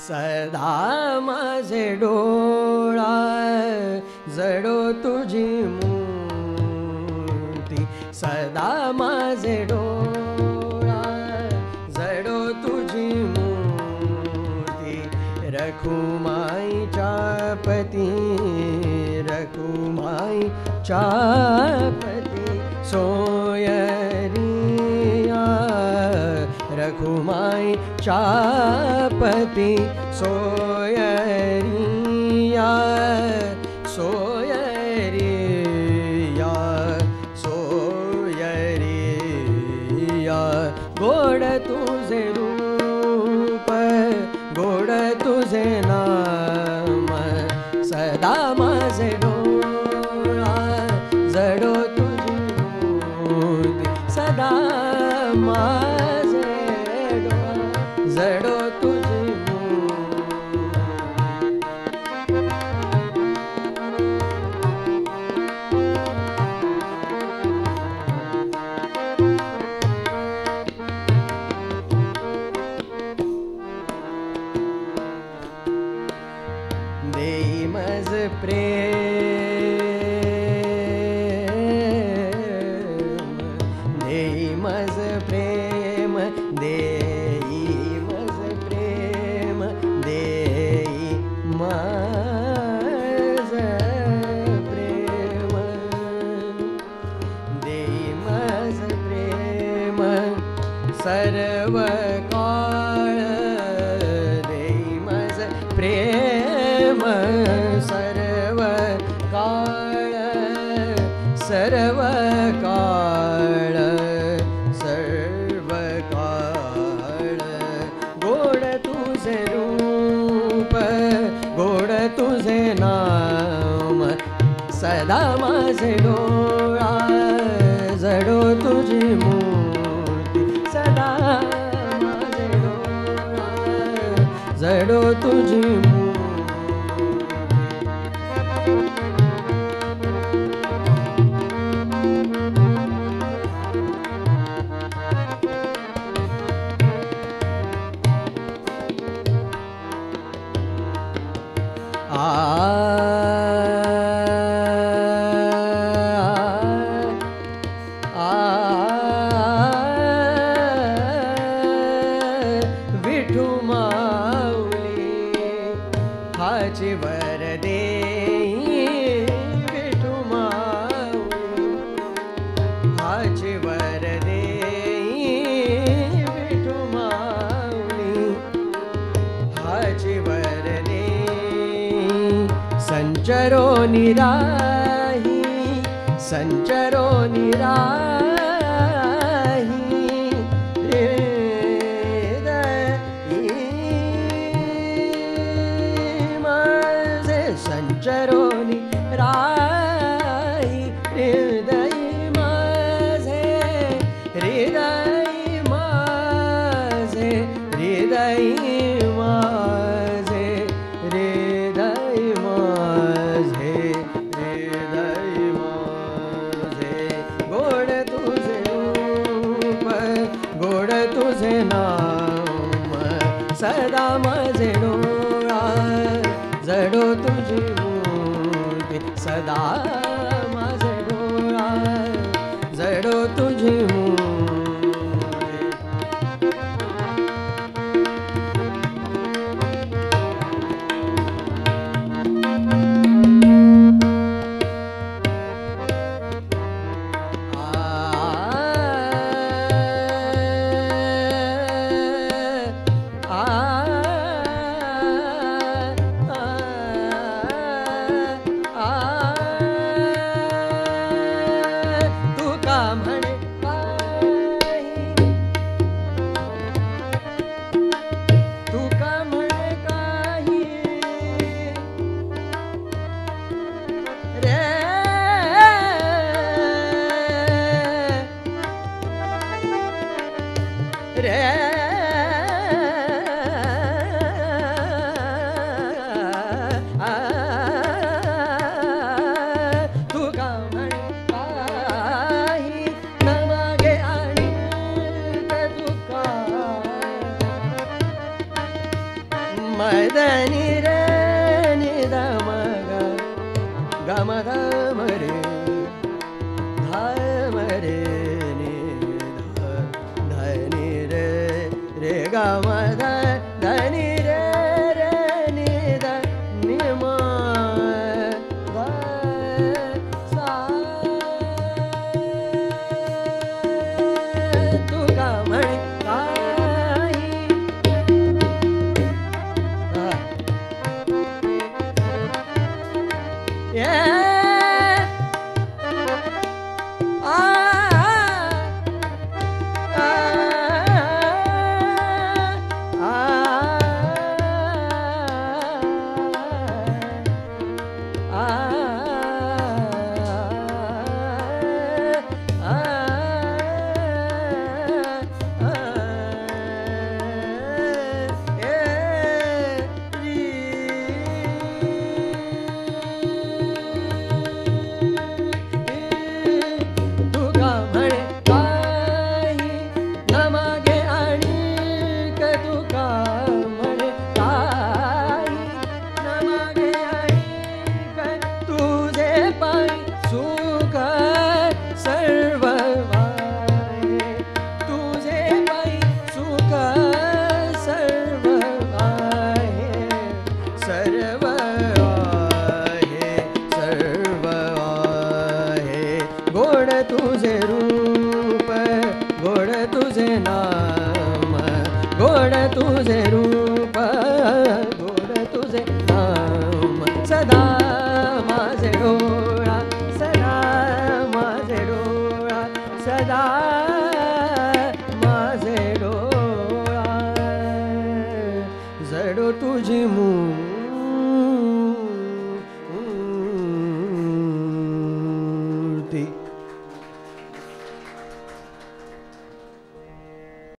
सदा माझे डोळा जडो तुझी मूर्ती, सदा माझे डोळा जडो तुझी मूर्ती, रखुमाईच्या पती, रखुमाईच्या पती सोयरिया, रखुमाईच्या पती सोयरिया, सोयरिया, सोयरिया, गोड तुझे रूप, गोड तुझे नाम, सदा माझे डोळा जडो तुझी मूर्ती, सदा माझे डोळा जडो तुझी देई मज प्रेम, देई मज प्रेम, देई मज प्रेम, देई मज प्रेम, देई मज प्रेम सर्व काळ, देई मज प्रेम सर्व काळ, सर्व काळ, सर्व काळ, गोड तुझे रूप, गोड तुझे नाम, सदा माझे डोळा जडो तुझी मूर्ती, सदा माझे डोळा जडो तुझी मूर्ती. विठू माऊली हाची वर देई, विठू माऊली हाची वर देई, विठू माऊली हाची वर देई, संचरो निराही, संचरो निराही, संचरोनी राही, हृदय माझे, हृदय माझे, हृदय माझे, हृदय माझे, हृदय माझे, गोड तुझे रूप, गोड तुझे नाम, सदा माझे डोळा जडो तुझी मूर्ती, सदा माझे डोळा जडो तुझी मूर्ती. मदनि रे नि द म ग ग म ध म रे ध म रे नि ध ध नि रे रे ग म ध ध नि रे रे नि ध नि म ध सा तू गा मणि तुझे रूप गोड तुझे नाम सदा माझे डोळा सदा माझे डोळा सदा माझे डोळा जडो तुझी मूर्ती